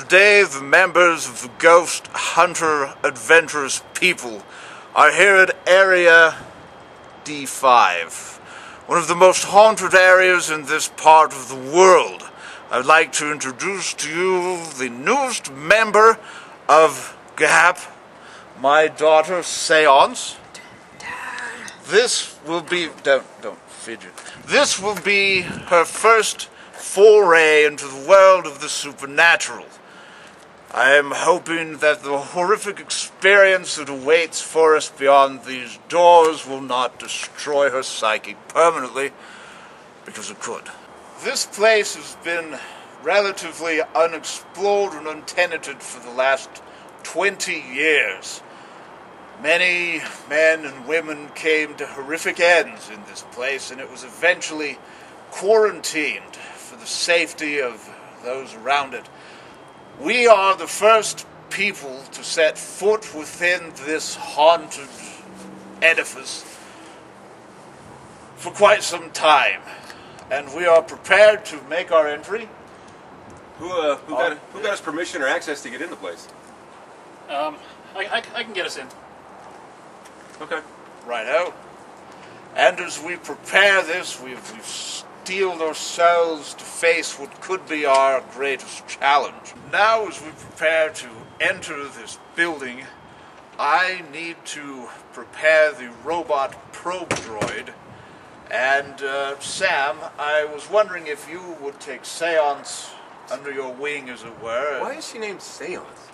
Today, the members of the Ghost Hunter Adventurous people are here at Area D5, one of the most haunted areas in this part of the world. I'd like to introduce to you the newest member of GAP, my daughter, Seance. This will be... Don't fidget. This will be her first foray into the world of the supernatural. I am hoping that the horrific experience that awaits for us beyond these doors will not destroy her psyche permanently, because it could. This place has been relatively unexplored and untenanted for the last 20 years. Many men and women came to horrific ends in this place, and it was eventually quarantined for the safety of those around it. We are the first people to set foot within this haunted edifice for quite some time, and we are prepared to make our entry. Who got us permission or access to get in the place? I can get us in. Okay. Righto. And as we prepare this, we've steeled ourselves to face what could be our greatest challenge. Now, as we prepare to enter this building, I need to prepare the robot probe droid. And, Sam, I was wondering if you would take Seance under your wing, as it were. Why is she named Seance?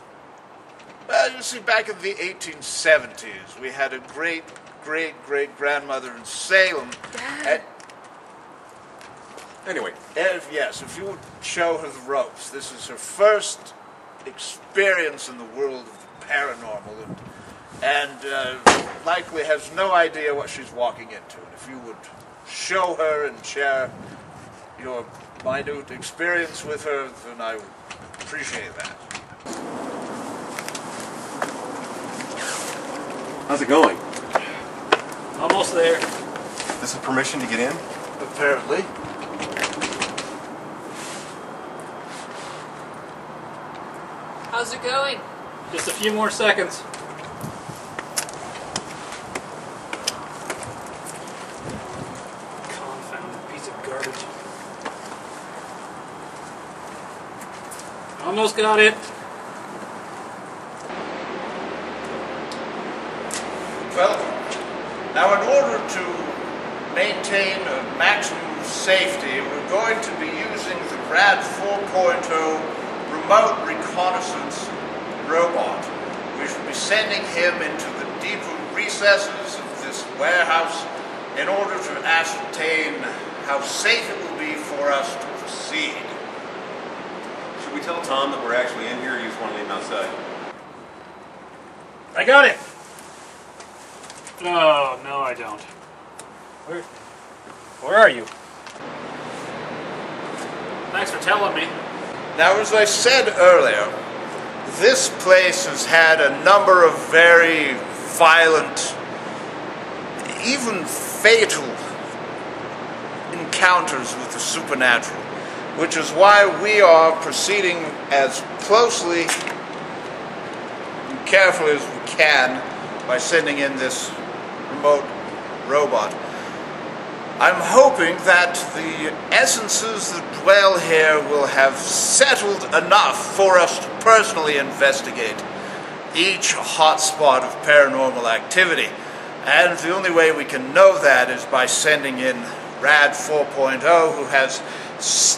Well, you see, back in the 1870s, we had a great-great-great-grandmother in Salem. Dad. Anyway, if you would show her the ropes. This is her first experience in the world of the paranormal, and likely has no idea what she's walking into. And if you would show her and share your minute experience with her, then I would appreciate that. How's it going? Almost there. This is permission to get in? Apparently. How's it going? Just a few more seconds. Confounded piece of garbage. Almost got it. Well, now in order to maintain a maximum safety, we're going to be using the RAD 4.0 remote reconnaissance robot. We shall be sending him into the deeper recesses of this warehouse in order to ascertain how safe it will be for us to proceed. Should we tell Tom that we're actually in here, or you just want to leave him outside? I got it. Oh, no, I don't. Where are you? Thanks for telling me. Now, as I said earlier, this place has had a number of very violent, even fatal encounters with the supernatural, which is why we are proceeding as closely and carefully as we can by sending in this remote robot. I'm hoping that the essences that dwell here will have settled enough for us to personally investigate each hotspot of paranormal activity. And the only way we can know that is by sending in RAD 4.0, who has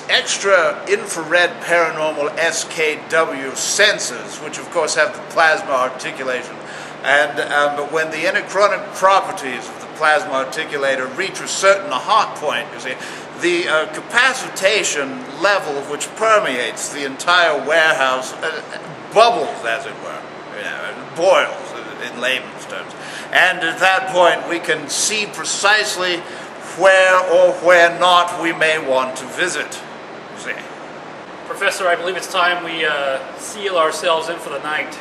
extra infrared paranormal SKW sensors, which of course have the plasma articulation. And when the anachronic properties of the plasma articulator reach a certain hot point, you see, the capacitation level which permeates the entire warehouse bubbles, as it were, boils in layman's terms. And at that point, we can see precisely where or where not we may want to visit. You see. Professor, I believe it's time we seal ourselves in for the night.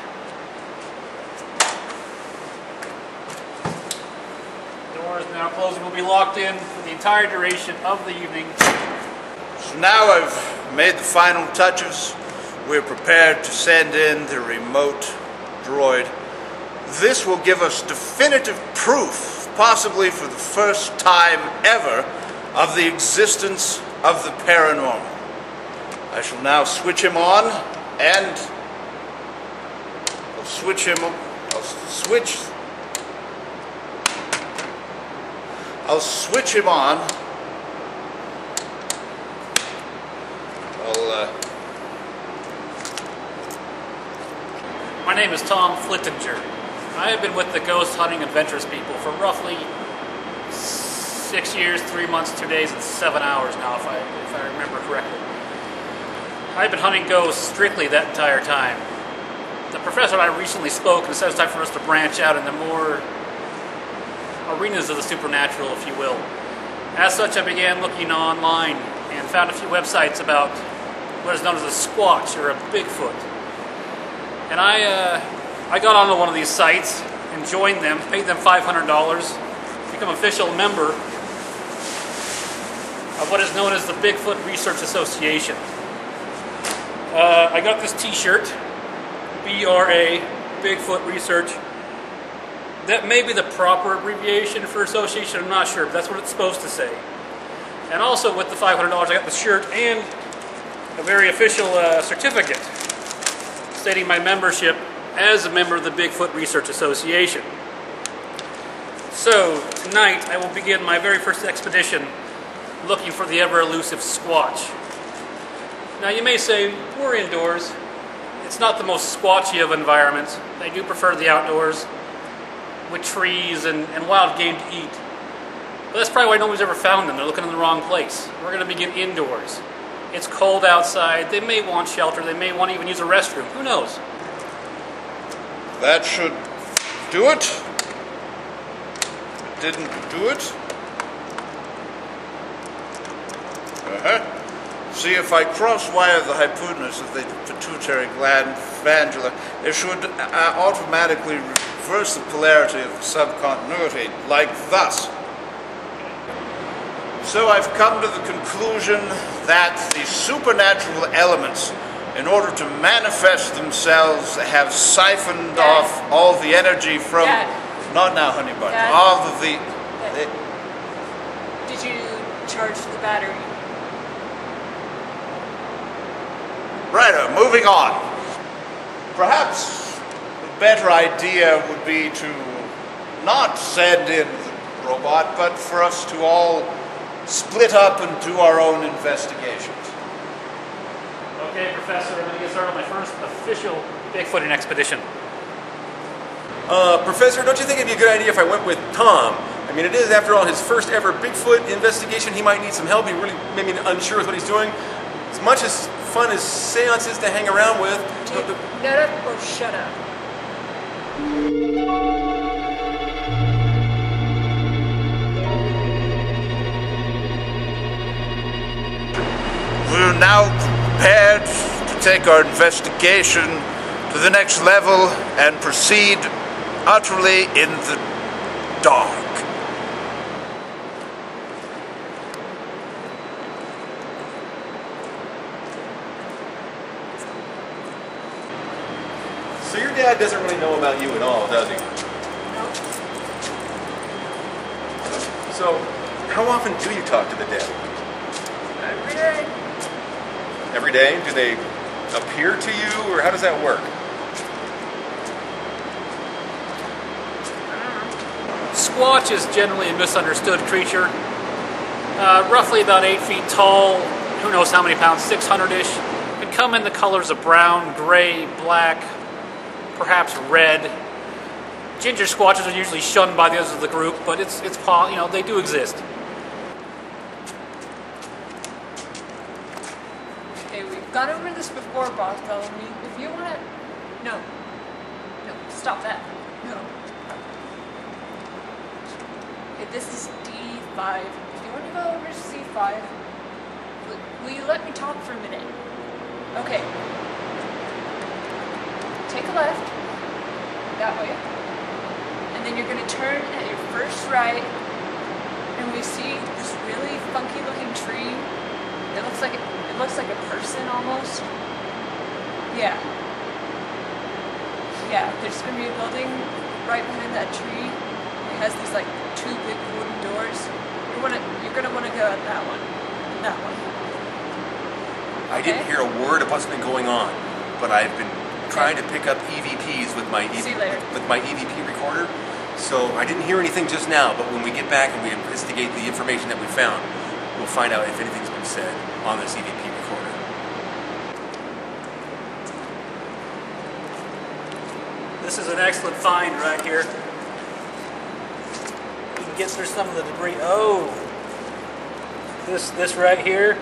Doors now closed and will be locked in for the entire duration of the evening. So now I've made the final touches. we're prepared to send in the remote droid. This will give us definitive proof, possibly for the first time ever, of the existence of the paranormal. I shall now switch him on, and I'll switch him on. I'll switch him on. My name is Tom Flittinger. I have been with the Ghost Hunting Adventurous people for roughly 6 years, 3 months, 2 days, and 7 hours now, if I remember correctly. I've been hunting ghosts strictly that entire time. The professor and I recently spoke, and it says it's time for us to branch out into more arenas of the supernatural, if you will. As such, I began looking online and found a few websites about what is known as a Squatch, or a Bigfoot. And I got onto one of these sites and joined them, paid them $500, become official member of what is known as the Bigfoot Research Association. I got this t-shirt, BRA, Bigfoot Research. That may be the proper abbreviation for association, I'm not sure, but that's what it's supposed to say. And also with the $500, I got the shirt and a very official certificate stating my membership as a member of the Bigfoot Research Association. So, tonight I will begin my very first expedition looking for the ever-elusive Squatch. Now you may say, we're indoors. It's not the most squatchy of environments. I do prefer the outdoors with trees and wild game to eat. But that's probably why nobody's ever found them. They're looking in the wrong place. We're going to begin indoors. It's cold outside. They may want shelter. They may want to even use a restroom. Who knows? That should do it. It didn't do it. See, if I cross-wire the hypotenuse of the pituitary gland glandula, it should automatically reverse the polarity of the subcontinuity, like thus. So I've come to the conclusion that the supernatural elements, in order to manifest themselves, have siphoned off all the energy from... Not now, honey bun. All of the... Did you charge the battery? Righto, moving on. Perhaps a better idea would be to not send in the robot, but for us to all split up and do our own investigations. Okay, Professor, I'm going to get started on my first official Bigfooting expedition. Professor, don't you think it'd be a good idea if I went with Tom? I mean, it is, after all, his first ever Bigfoot investigation. He might need some help. He really maybe unsure with what he's doing. As much as fun as seances to hang around with. Nut up or shut up. We're now prepared to take our investigation to the next level and proceed utterly in the dark. So your dad doesn't really know about you at all, does he? No. So, how often do you talk to the dead? Every day. Every day? Do they appear to you, or how does that work? Squatch is generally a misunderstood creature. Roughly about 8 feet tall, who knows how many pounds, 600-ish. Can come in the colors of brown, gray, black, perhaps red. Ginger squatches are usually shunned by the others of the group, but they do exist. Okay, we've gone over this before, Bartholomew. If you want to... No, stop that. No. Okay, this is D5. If you want to go over to C5, will you let me talk for a minute? Okay. Take a left, that way, and then you're going to turn at your first right, and we see this really funky looking tree. It looks like a person almost. Yeah. Yeah, there's gonna be a building right behind that tree. It has these like 2 big wooden doors. You're gonna wanna go at that one. That one. I didn't hear a word of what's been going on, but I've been trying to pick up EVPs with my EVP recorder. So I didn't hear anything just now, but when we get back and we investigate the information that we found, we'll find out if anything's been said on this EVP recorder. This is an excellent find right here. You can get through some of the debris. Oh, this right here.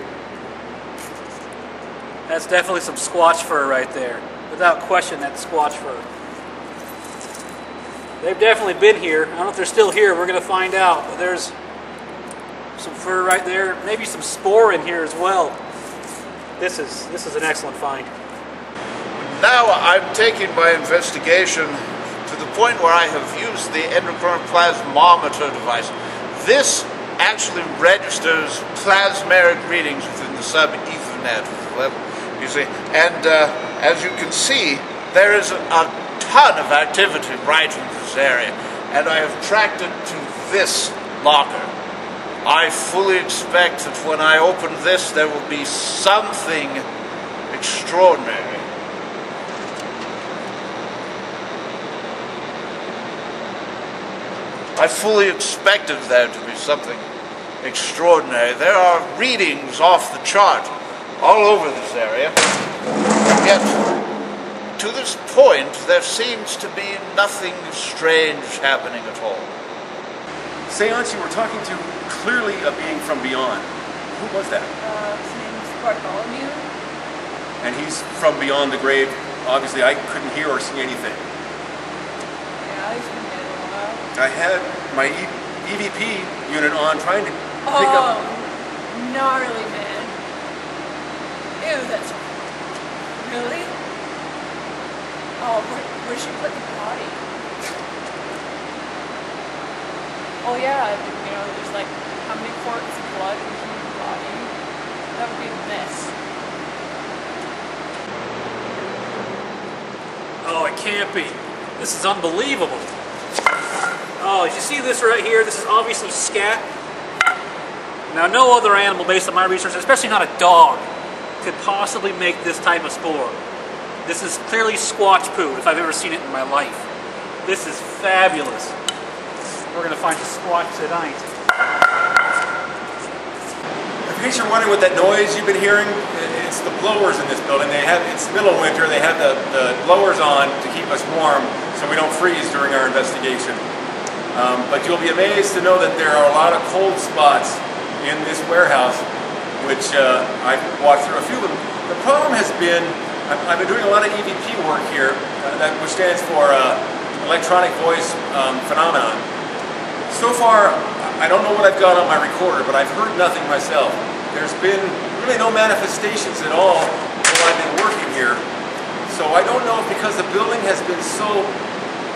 That's definitely some Squatch fur right there. Without question, that's Squatch fur. They've definitely been here. I don't know if they're still here. We're going to find out. But there's some fur right there. Maybe some spoor in here as well. This is an excellent find. Now I'm taking my investigation to the point where I have used the endocrine plasmometer device. This actually registers plasmaric readings within the sub-Ethernet level, you see. And as you can see, there is a ton of activity right in this area. And I have tracked it to this locker. I fully expect that when I open this, there will be something extraordinary. I fully expected there to be something extraordinary. There are readings off the chart all over this area. Yet, to this point, there seems to be nothing strange happening at all. Seance you were talking to, clearly a being from beyond. Who was that? His name is Bartholomew. And he's from beyond the grave. Obviously, I couldn't hear or see anything. Yeah, he's been dead a while. I had my EVP unit on trying to pick up... Gnarly, man. Ew, that's... Really? Oh, where should you put the body? Oh yeah, you know, there's like how many quarts of blood in the human body? That would be a mess. Oh, it can't be. This is unbelievable. Oh, you see this right here? This is obviously scat. Now, no other animal, based on my research, especially not a dog, could possibly make this type of spore. This is clearly Squatch poo, if I've ever seen it in my life. This is fabulous. We're going to find the Squatch tonight. In case you're wondering what that noise you've been hearing, it's the blowers in this building. It's middle of winter. They have the blowers on to keep us warm so we don't freeze during our investigation. But you'll be amazed to know that there are a lot of cold spots in this warehouse, which I've walked through a few of them. The problem has been, I've been doing a lot of EVP work here, which stands for electronic voice phenomenon. So far, I don't know what I've got on my recorder, but I've heard nothing myself. There's been really no manifestations at all while I've been working here. So I don't know if because the building has been so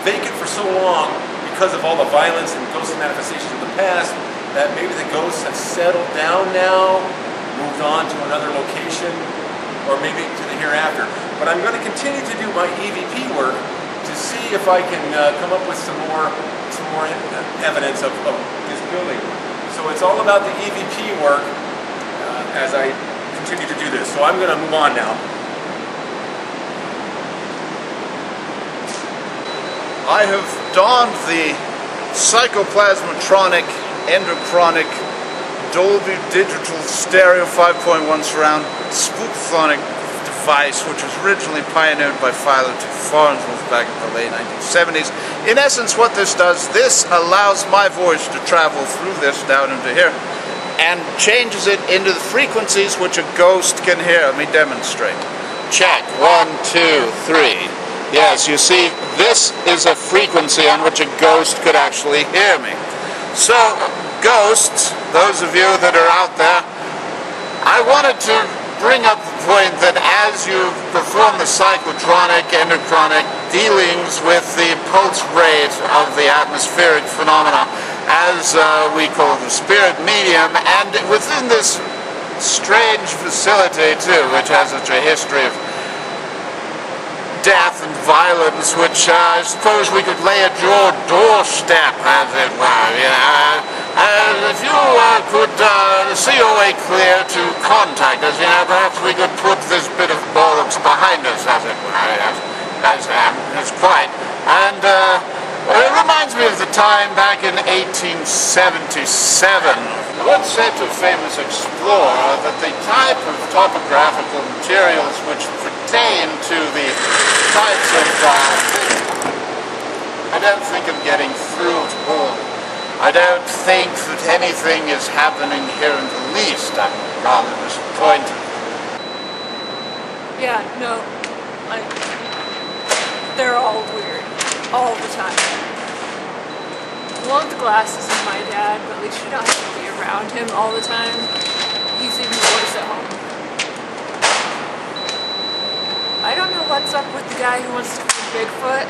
vacant for so long, because of all the violence and ghostly manifestations of the past, that maybe the ghosts have settled down now, moved on to another location, or maybe to the hereafter. But I'm going to continue to do my EVP work to see if I can come up with some more evidence of this building. So it's all about the EVP work as I continue to do this. So I'm going to move on now. I have donned the psychoplasmatronic, endocrinic, Dolby Digital Stereo 5.1 surround spoof-phonic device, which was originally pioneered by Philo T. Farnsworth back in the late 1970s. In essence, what this does, this allows my voice to travel through this down into here and changes it into the frequencies which a ghost can hear. Let me demonstrate. Check. 1, 2, 3. Yes, you see, this is a frequency on which a ghost could actually hear me. So, ghosts, those of you that are out there, I wanted to bring up the point that as you perform the psychotronic, endocrinic dealings with the pulse rate of the atmospheric phenomena, as we call the spirit medium, and within this strange facility too, which has such a history of death and violence, which I suppose we could lay at your doorstep, as it were, you know. If you could see your way clear to contact us, you know, perhaps we could put this bit of bollocks behind us, as it were. That's quite. And it reminds me of the time back in 1877. Once said to a famous explorer that the type of topographical materials which pertain to the types of... I don't think I'm getting through to all. I don't think that anything is happening here in the least. I'm rather disappointed. Yeah, no. They're all weird. All the time. One of the glasses is my dad, but at least you don't have to be around him all the time. He's even worse at home. I don't know what's up with the guy who wants to be Bigfoot.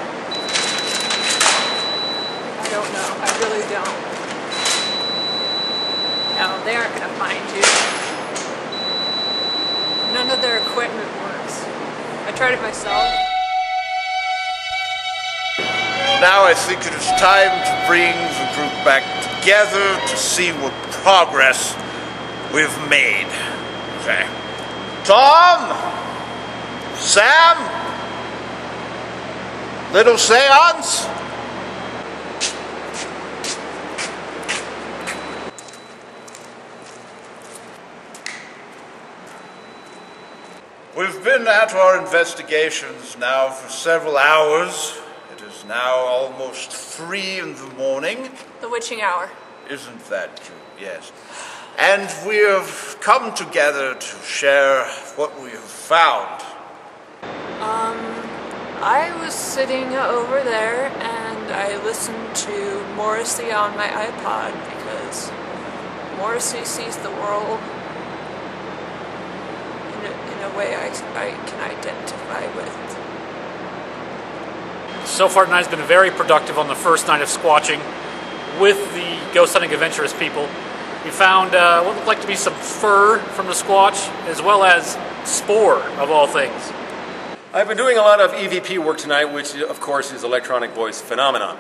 I don't know. I really don't. No, they aren't going to find you. None of their equipment works. I tried it myself. Now I think it is time to bring the group back together to see what progress we've made. Okay. Tom? Sam? Little seance? We've been at our investigations now for several hours. It is now almost 3 in the morning. The witching hour. Isn't that true? Yes. And we have come together to share what we have found. I was sitting over there and I listened to Morrissey on my iPod because Morrissey sees the world in a way I can identify with. So far tonight's been very productive on the first night of squatching with the Ghost Hunting Adventurous people. We found what looked like to be some fur from the Squatch, as well as spore, of all things. I've been doing a lot of EVP work tonight, which of course is electronic voice phenomenon.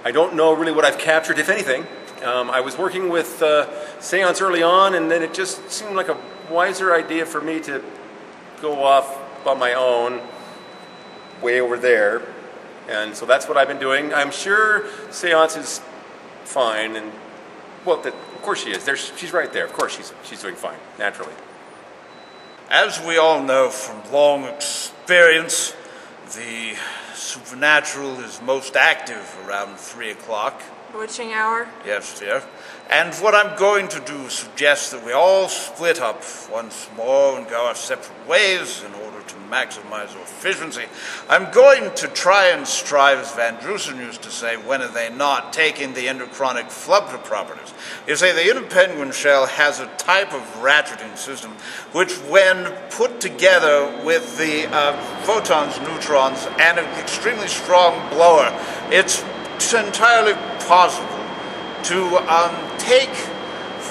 I don't know really what I've captured, if anything. I was working with Seance early on, and then it just seemed like a wiser idea for me to go off on my own, way over there. And so that's what I've been doing. I'm sure Seance is fine, and well, of course she is. She's right there. Of course she's doing fine, naturally. As we all know from long experience, the supernatural is most active around 3 o'clock. Witching hour? Yes, dear. And what I'm going to do is suggest that we all split up once more and go our separate ways in order to maximize our efficiency. I'm going to try and strive, as Van Drewsen used to say, when are they not, taking the endochronik flubber properties. You see, the inner penguin shell has a type of ratcheting system which, when put together with the photons, neutrons, and an extremely strong blower, it's entirely possible to take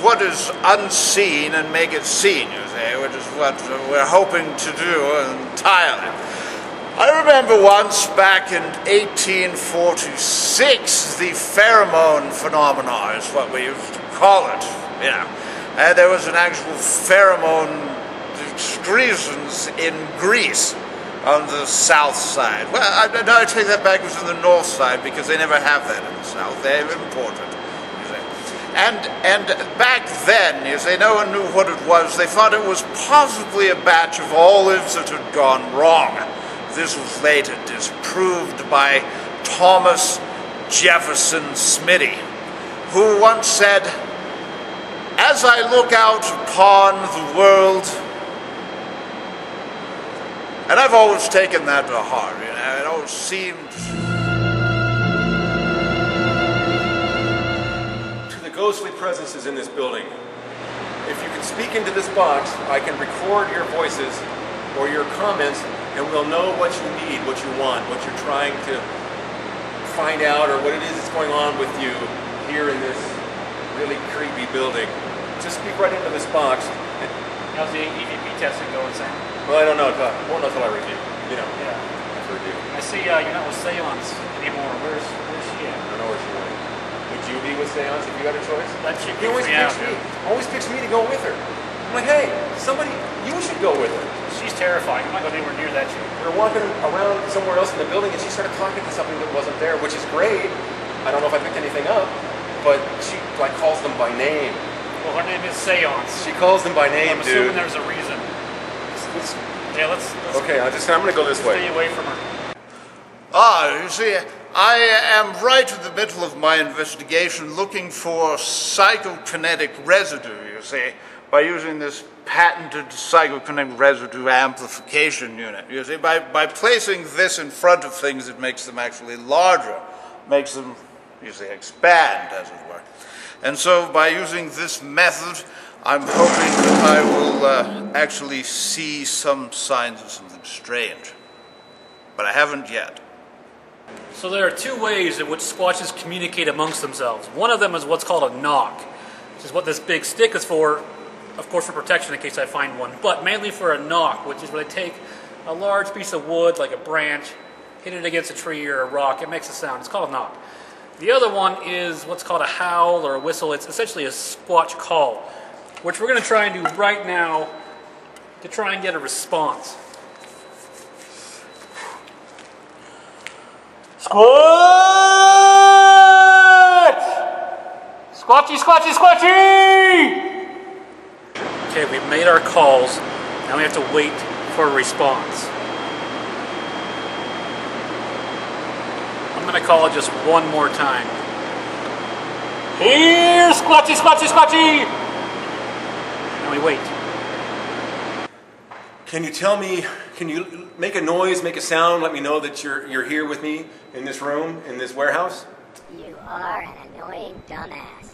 what is unseen and make it seen, you see, which is what we're hoping to do entirely. I remember once back in 1846, the pheromone phenomena is what we used to call it, you know. And there was an actual pheromone excrescence in Greece on the south side. Well, I take that back, it was on the north side because they never have that in the south. They're imported. And back then, you see, no one knew what it was. They thought it was possibly a batch of olives that had gone wrong. This was later disproved by Thomas Jefferson Smitty, who once said, "As I look out upon the world," and I've always taken that to heart, you know, it always seemed... Ghostly presences in this building. If you can speak into this box, I can record your voices or your comments, and we'll know what you need, what you want, what you're trying to find out, or what it is that's going on with you here in this really creepy building. Just speak right into this box. How's the EVP testing going, Sam? Well, I don't know. I won't know until I review. You know. Yeah. I've heard you? I see you're not with Seance anymore. Where's she at? I don't know where she went. Would you be with Seance if you got a choice? That chick He always freaks picks me me. out, Always picks me to go with her. I'm like, hey, somebody, you should go with her. She's terrifying. I'm not going anywhere near that chick. We were walking around somewhere else in the building, and she started talking to something that wasn't there, which is great. I don't know if I picked anything up, but she like calls them by name. Well, her name is Seance. She calls them by name, I'm assuming dude. there's a reason. Let's Okay, I'm going to go this way. stay away from her. Ah, you see, I am right in the middle of my investigation looking for psychokinetic residue, you see, by using this patented psychokinetic residue amplification unit. You see, by placing this in front of things, it makes them actually larger, makes them, you see, expand, as it were. And so by using this method, I'm hoping that I will actually see some signs of something strange. But I haven't yet. So there are two ways in which Squatches communicate amongst themselves. One of them is what's called a knock, which is what this big stick is for, of course for protection in case I find one, but mainly for a knock, which is where they take a large piece of wood, like a branch, hit it against a tree or a rock, it makes a sound. It's called a knock. The other one is what's called a howl or a whistle. It's essentially a Squatch call, which we're going to try and do right now to try and get a response. Squatch! Squatchy, squatchy, squatchy! Okay, we've made our calls. Now we have to wait for a response. I'm going to call it just one more time. Here, squatchy, squatchy, squatchy! And we wait. Can you tell me, can you make a noise, make a sound, let me know that you're here with me in this room, in this warehouse? You are an annoying dumbass.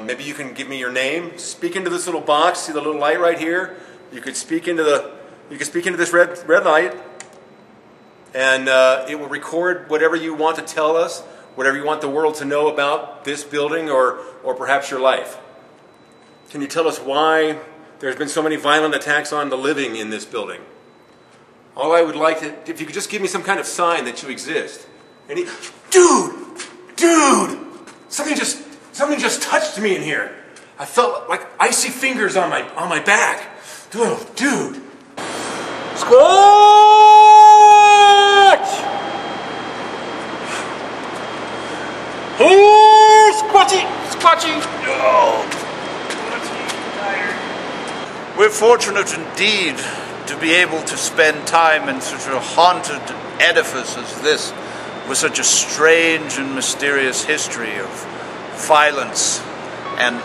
Maybe you can give me your name. Speak into this little box. See the little light right here? You could speak into this red light, and it will record whatever you want to tell us, whatever you want the world to know about this building or perhaps your life. Can you tell us why there's been so many violent attacks on the living in this building? All I would like to, if you could just give me some kind of sign that you exist. Dude, something just touched me in here. I felt like icy fingers on my back. Dude. Squatch! Here, squatchy, squatchy. Oh, squatchy, tired. We're fortunate indeed to be able to spend time in such a haunted edifice as this, with such a strange and mysterious history of violence and...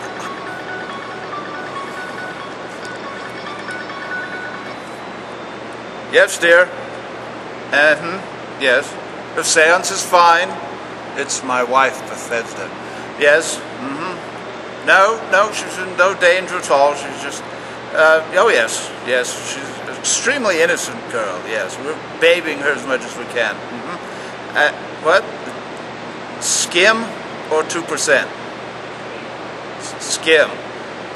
Yes, dear. Yes. The seance is fine. It's my wife, Bethesda. Yes. No, she's in no danger at all. She's just... oh, yes. She's an extremely innocent girl, yes. We're babying her as much as we can. What? Skim or 2%? Skim.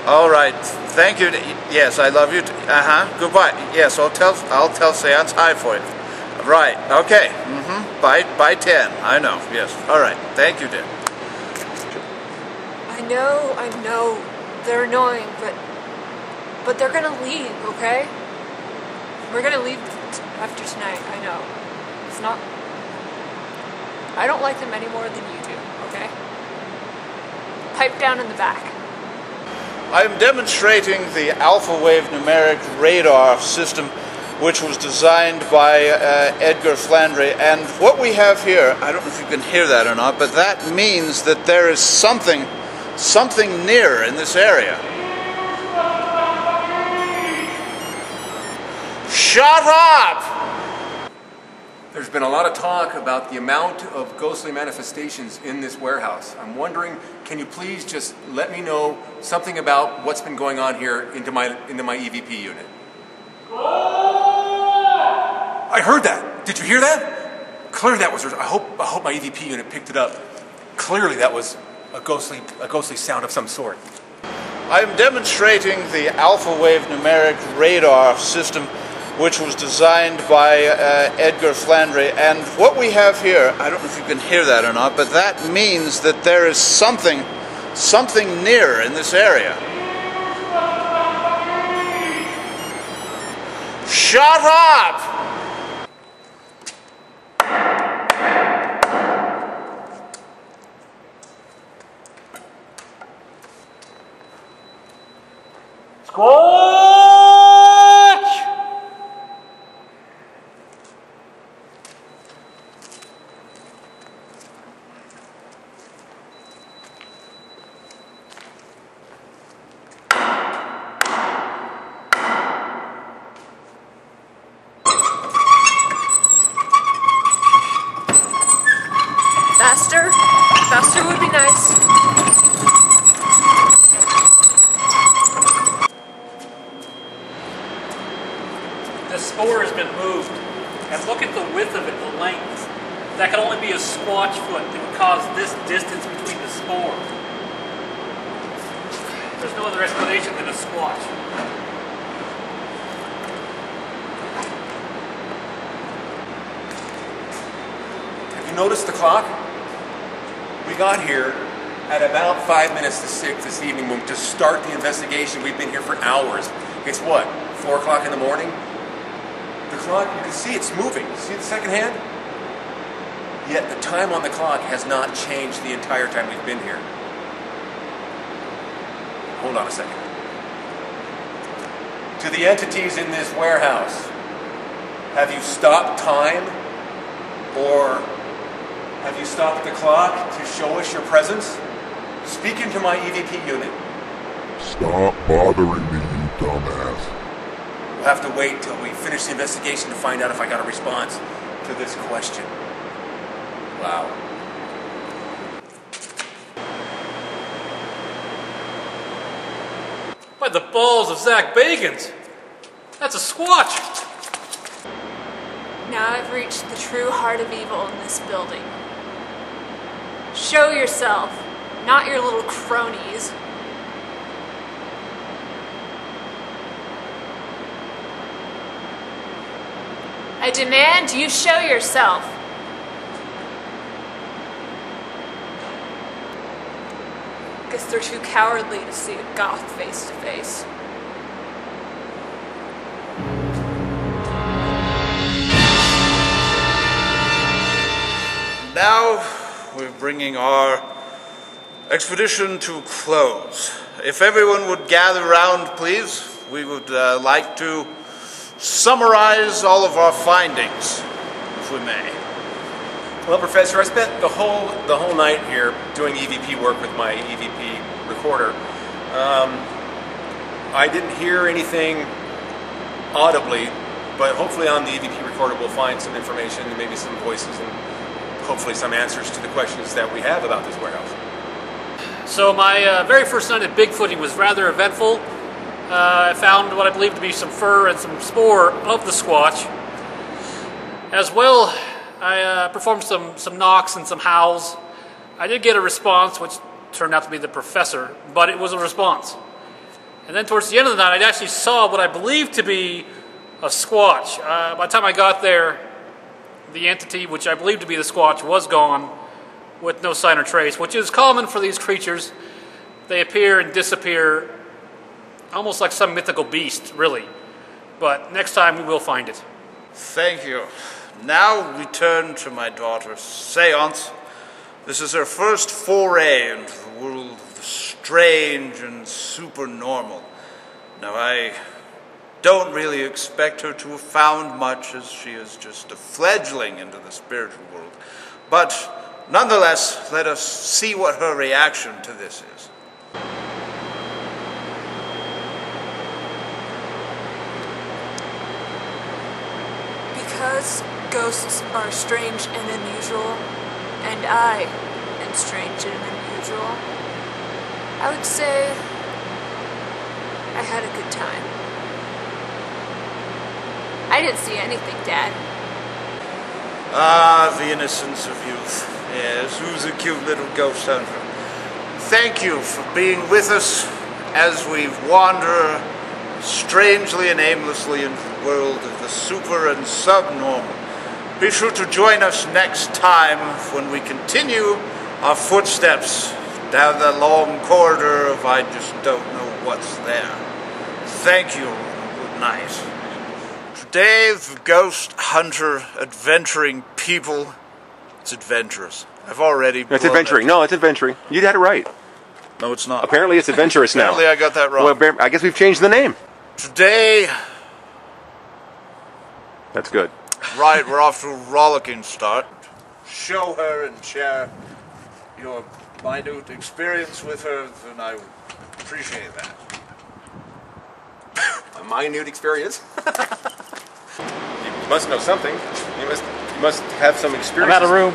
All right. Thank you. Yes, I love you. Goodbye. Yes, I'll tell Seance hi for you. Right. Okay. By 10. I know. Yes. All right. Thank you, dear. I know. They're annoying, but they're gonna leave, okay? We're gonna leave after tonight, I know. It's not... I don't like them any more than you do, okay? Pipe down in the back. I'm demonstrating the alpha wave numeric radar system, which was designed by Edgar Flandre. And what we have here, I don't know if you can hear that or not, but that means that there is something near in this area. Shut up! There's been a lot of talk about the amount of ghostly manifestations in this warehouse. I'm wondering, can you please just let me know something about what's been going on here into my EVP unit? I heard that. Did you hear that? Clearly that was. I hope my EVP unit picked it up. Clearly that was a ghostly sound of some sort. I'm demonstrating the alpha wave numeric radar system, which was designed by Edgar Flandre. And what we have here, I don't know if you can hear that or not, but that means that there is something near in this area. Shut up! Squatch! Faster would be nice. The spore has been moved, and look at the width of it, the length. That could only be a squatch foot that would cause this distance between the spore. There's no other explanation than a squatch. Have you noticed the clock? We got here at about 5 minutes to 6 this evening to start the investigation. We've been here for hours. It's what, 4 o'clock in the morning? The clock, you can see it's moving. See the second hand? Yet the time on the clock has not changed the entire time we've been here. Hold on a second. To the entities in this warehouse, have you stopped time? Or have you stopped the clock to show us your presence? Speak into my EVP unit. Stop bothering me, you dumbass. We'll have to wait till we finish the investigation to find out if I got a response to this question. Wow. By the balls of Zach Bagans! That's a squatch! Now I've reached the true heart of evil in this building. Show yourself, not your little cronies. I demand you show yourself. Guess they're too cowardly to see a goth face to face. Now we're bringing our expedition to close. If everyone would gather round, please, we would like to summarize all of our findings, if we may. Well, Professor, I spent the whole night here doing EVP work with my EVP recorder. I didn't hear anything audibly, but hopefully on the EVP recorder we'll find some information and maybe some voices and hopefully some answers to the questions that we have about this warehouse. So my very first night at Bigfooting was rather eventful. I found what I believe to be some fur and some spore of the Squatch. As well, I performed some knocks and some howls. I did get a response, which turned out to be the professor, but it was a response. And then towards the end of the night, I actually saw what I believed to be a Squatch. By the time I got there, the entity, which I believed to be the Squatch, was gone with no sign or trace, which is common for these creatures. They appear and disappear almost like some mythical beast, really. But next time we will find it. Thank you. Now we turn to my daughter's seance. This is her first foray into the world of the strange and supernormal. Now I don't really expect her to have found much, as she is just a fledgling into the spiritual world. But nonetheless, let us see what her reaction to this is. Because ghosts are strange and unusual, and I am strange and unusual, I would say I had a good time. I didn't see anything, Dad. Ah, the innocence of youth. Yes, who's a cute little ghost hunter. Thank you for being with us as we wander strangely and aimlessly in the world of the super and subnormal. Be sure to join us next time when we continue our footsteps down the long corridor of I just don't know what's there. Thank you and good night. Today, the ghost hunter adventuring people. It's adventurous. I've already. It's adventuring. No, it's adventuring. You had it right. No, it's not. Apparently, it's adventurous now. Apparently, I got that wrong. Well, I guess we've changed the name. Today. That's good. Right, we're off to a rollicking start. Show her and share your minute experience with her, and I would appreciate that. A minute experience. You must know something. You must have some experience. I'm out of room.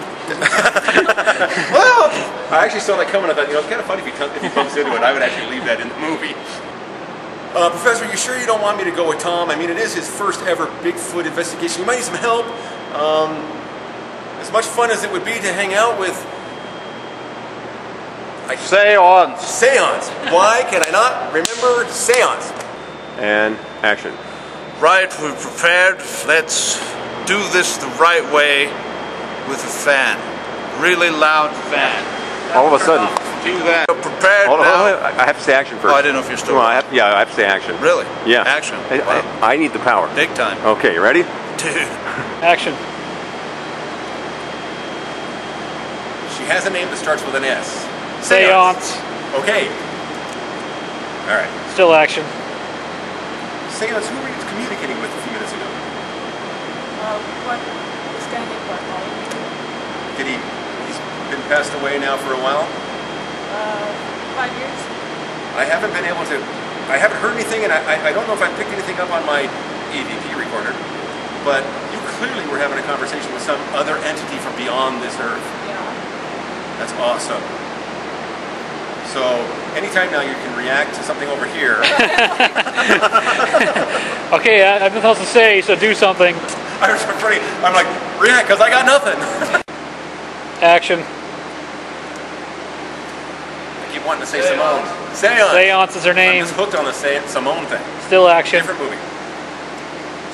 Well, I actually saw that coming. I thought, it's kind of funny if he bumps into it. I would actually leave that in the movie. Professor, you sure you don't want me to go with Tom? I mean, it is his first ever Bigfoot investigation. You might need some help. As much fun as it would be to hang out with... Seance. Seance. Why can I not remember seance? And action. Right, we're prepared. Let's do this the right way with a fan. Really loud fan. All of a sudden. Do that. We're prepared Hold on, now. I have to say action first. Oh, I didn't know if you're still... No, I have to say action. Really? Yeah. Action. Wow. I need the power. Big time. Okay, you ready? Dude. Action. She has a name that starts with an S. Seance. Okay. All right. Still action. Seance, who were you communicating with a few minutes ago? This guy named Bartholomew. He's been passed away now for a while? 5 years. I haven't heard anything, and I don't know if I picked anything up on my EVP recorder, but you clearly were having a conversation with some other entity from beyond this earth. Yeah. That's awesome. So, anytime now you can react to something over here. Okay, I have nothing else to say, so do something. I'm like, react, because I got nothing. Action. I keep wanting to say Simone. Seance. Seance is her name. I'm just hooked on the Simone thing. Still action. Different movie.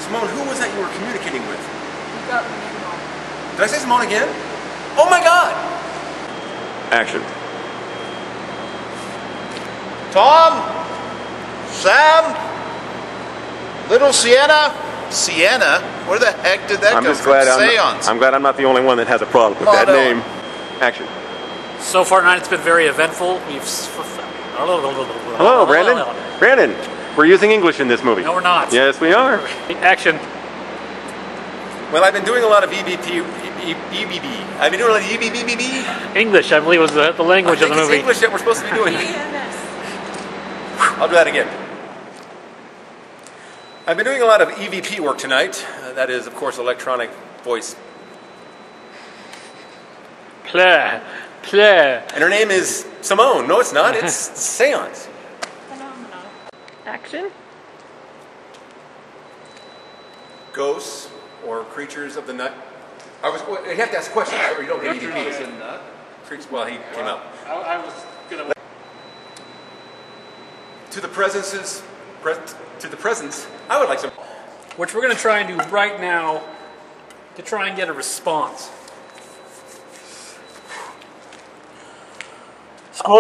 Simone, who was that you were communicating with? You got me wrong. Did I say Simone again? Oh my God! Action. Tom? Sam? Little Sienna? Sienna? Where the heck did that come from? Seance. I'm glad I'm not the only one that has a problem with that name. Action. So far tonight it's been very eventful. Hello, Brandon. Brandon, we're using English in this movie. No, we're not. Yes, we are. Action. Well, I've been doing a lot of EBB. I've been doing a lot of EBB. English, I believe, was the language of the movie. It's English that we're supposed to be doing. I'll do that again. I've been doing a lot of EVP work tonight. That is, of course, electronic voice. Play. And her name is Simone. No, it's not. It's Seance. Phenomenal. Action. Ghosts or creatures of the night. You have to ask questions or you don't get EVP. Creatures. Well, he came out. I was gonna. To the presence, I would like some. Which we're going to try and do right now to try and get a response. Squatch!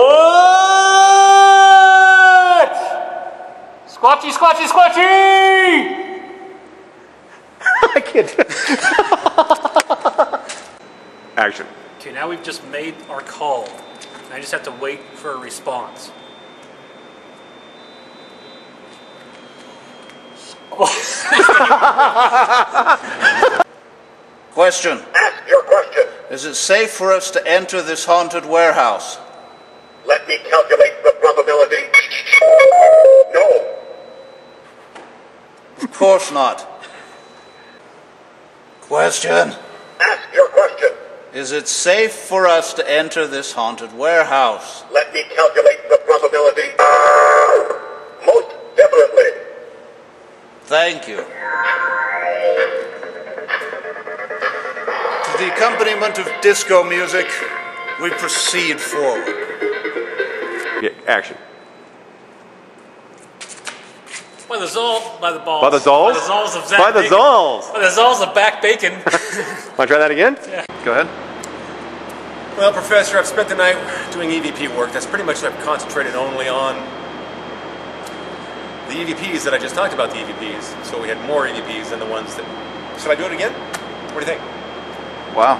Squatchy, squatchy, squatchy! I can't. Action. Okay, now we've just made our call. I just have to wait for a response. Question. Ask your question. Is it safe for us to enter this haunted warehouse? Let me calculate the probability. No. Of course not. Question. Ask your question. Is it safe for us to enter this haunted warehouse? Let me calculate the probability. Most definitely. Thank you. To the accompaniment of disco music, we proceed forward. Yeah, action. By the balls. By the zolls? By the zolls of Zach By the Bacon. zolls. By the zolls of back bacon. Want to try that again? Yeah. Go ahead. Well, Professor, I've spent the night doing EVP work. That's pretty much what I've concentrated only on. The EVPs that I just talked about, the EVPs. So we had more EVPs than the ones that... Should I do it again? What do you think? Wow.